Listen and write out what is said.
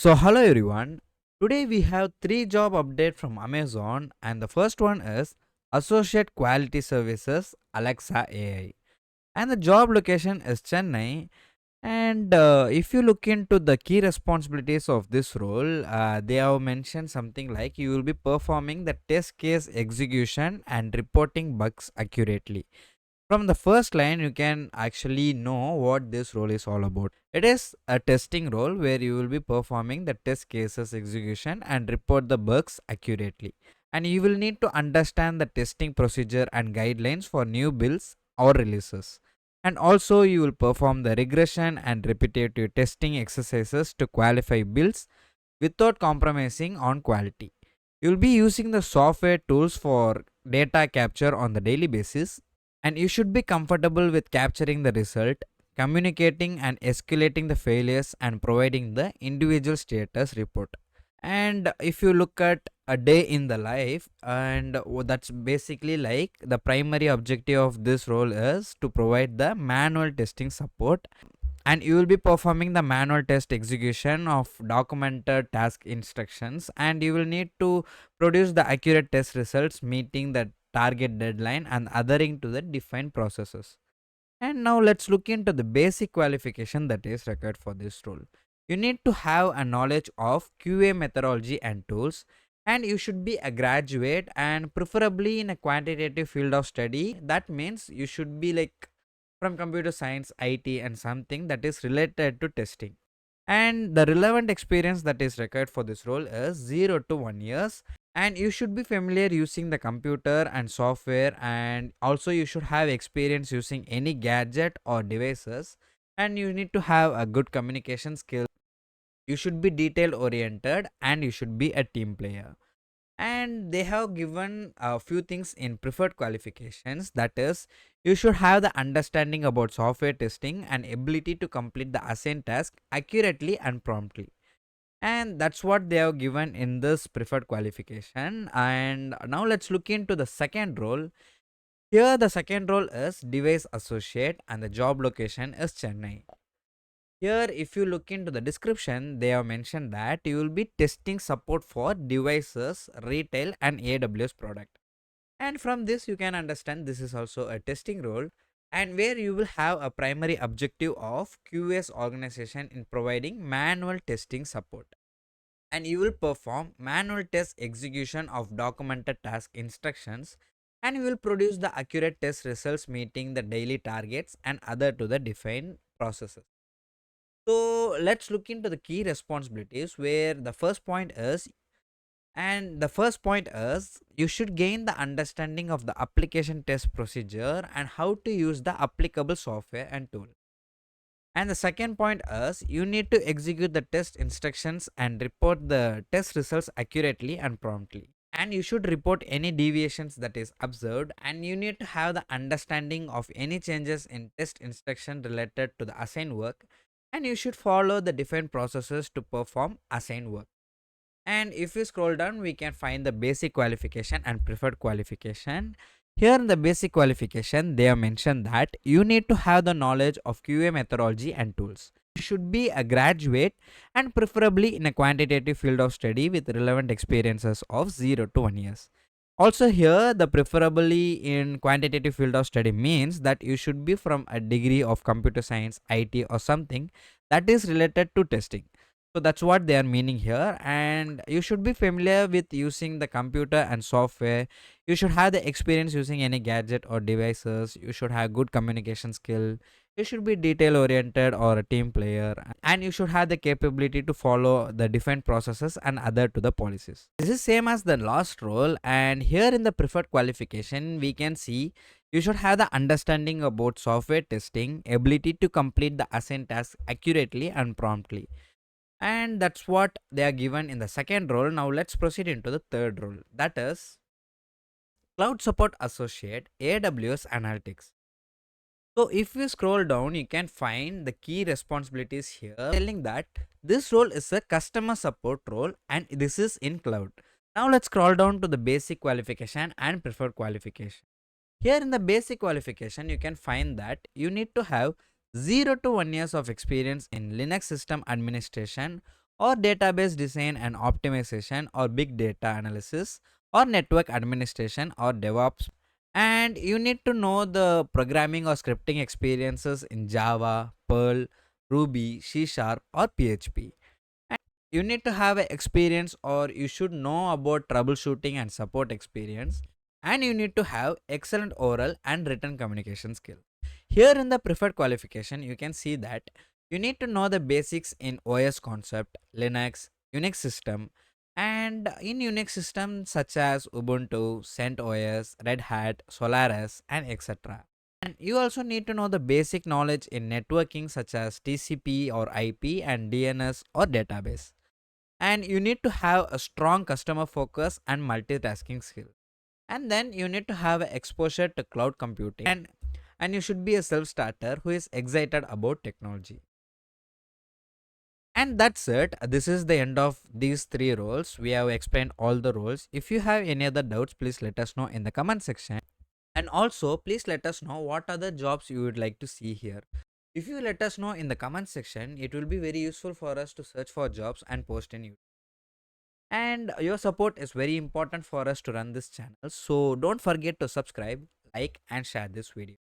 So hello everyone. Today we have three job update from Amazon and the first one is Associate Quality Services Alexa AI and the job location is Chennai and if you look into the key responsibilities of this role, they have mentioned something like you will be performing the test case execution and reporting bugs accurately. From the first line, you can actually know what this role is all about. It is a testing role where you will be performing the test cases execution and report the bugs accurately. And you will need to understand the testing procedure and guidelines for new builds or releases. And also, you will perform the regression and repetitive testing exercises to qualify builds without compromising on quality. You will be using the software tools for data capture on the daily basis, and you should be comfortable with capturing the result, communicating and escalating the failures, and providing the individual status report. And if you look at a day in the life, and that's basically like the primary objective of this role is to provide the manual testing support, and you will be performing the manual test execution of documented task instructions, and you will need to produce the accurate test results meeting the target deadline and adhering to the defined processes. And now let's look into the basic qualification that is required for this role. You need to have a knowledge of QA methodology and tools, and you should be a graduate and preferably in a quantitative field of study. That means you should be like from computer science, IT, and something that is related to testing. And the relevant experience that is required for this role is 0 to 1 years, and you should be familiar using the computer and software, and also you should have experience using any gadget or devices, and you need to have a good communication skill. You should be detail oriented and you should be a team player. And they have given a few things in preferred qualifications, that is you should have the understanding about software testing and ability to complete the assigned task accurately and promptly, and that's what they have given in this preferred qualification. And now let's look into the second role. Here the second role is device associate and the job location is Chennai. Here, if you look into the description, they have mentioned that you will be testing support for devices, retail, and AWS product. And from this, you can understand this is also a testing role, and where you will have a primary objective of QS organization in providing manual testing support. And you will perform manual test execution of documented task instructions, and you will produce the accurate test results meeting the daily targets and other to the defined processes. So let's look into the key responsibilities where the first point is you should gain the understanding of the application test procedure and how to use the applicable software and tool. And the second point is you need to execute the test instructions and report the test results accurately and promptly. And you should report any deviations that is observed, and you need to have the understanding of any changes in test instruction related to the assigned work, and you should follow the different processes to perform assigned work. And if we scroll down, we can find the basic qualification and preferred qualification. Here in the basic qualification, they have mentioned that you need to have the knowledge of QA methodology and tools. You should be a graduate and preferably in a quantitative field of study with relevant experiences of 0 to 1 years. Also here, the preferably in quantitative field of study means that you should be from a degree of computer science, IT, or something that is related to testing. So that's what they are meaning here, and you should be familiar with using the computer and software. You should have the experience using any gadget or devices. You should have good communication skill. You should be detail oriented or a team player, and you should have the capability to follow the different processes and other to the policies. This is same as the last role, and here in the preferred qualification we can see you should have the understanding about software testing, ability to complete the assigned tasks accurately and promptly, and that's what they are given in the second role. Now let's proceed into the third role, that is cloud support associate AWS analytics. So if we scroll down, you can find the key responsibilities here telling that this role is a customer support role and this is in cloud. Now let's scroll down to the basic qualification and preferred qualification. Here in the basic qualification, you can find that you need to have 0 to 1 years of experience in Linux system administration or database design and optimization, or big data analysis, or network administration, or DevOps. And you need to know the programming or scripting experiences in Java, Perl, Ruby, C Sharp, or PHP. And you need to have a experience, or you should know about troubleshooting and support experience. And you need to have excellent oral and written communication skill. Here in the preferred qualification, you can see that you need to know the basics in OS concept, Linux, Unix system, and in Unix systems such as Ubuntu, CentOS, Red Hat, Solaris, and etc. And you also need to know the basic knowledge in networking such as TCP or IP and DNS or database. And you need to have a strong customer focus and multitasking skill. And then you need to have exposure to cloud computing, and you should be a self starter who is excited about technology. And that's it. This is the end of these three roles. We have explained all the roles. If you have any other doubts, please let us know in the comment section. And also, please let us know what other jobs you would like to see here. If you let us know in the comment section, it will be very useful for us to search for jobs and post in YouTube. And your support is very important for us to run this channel. So don't forget to subscribe, like, and share this video.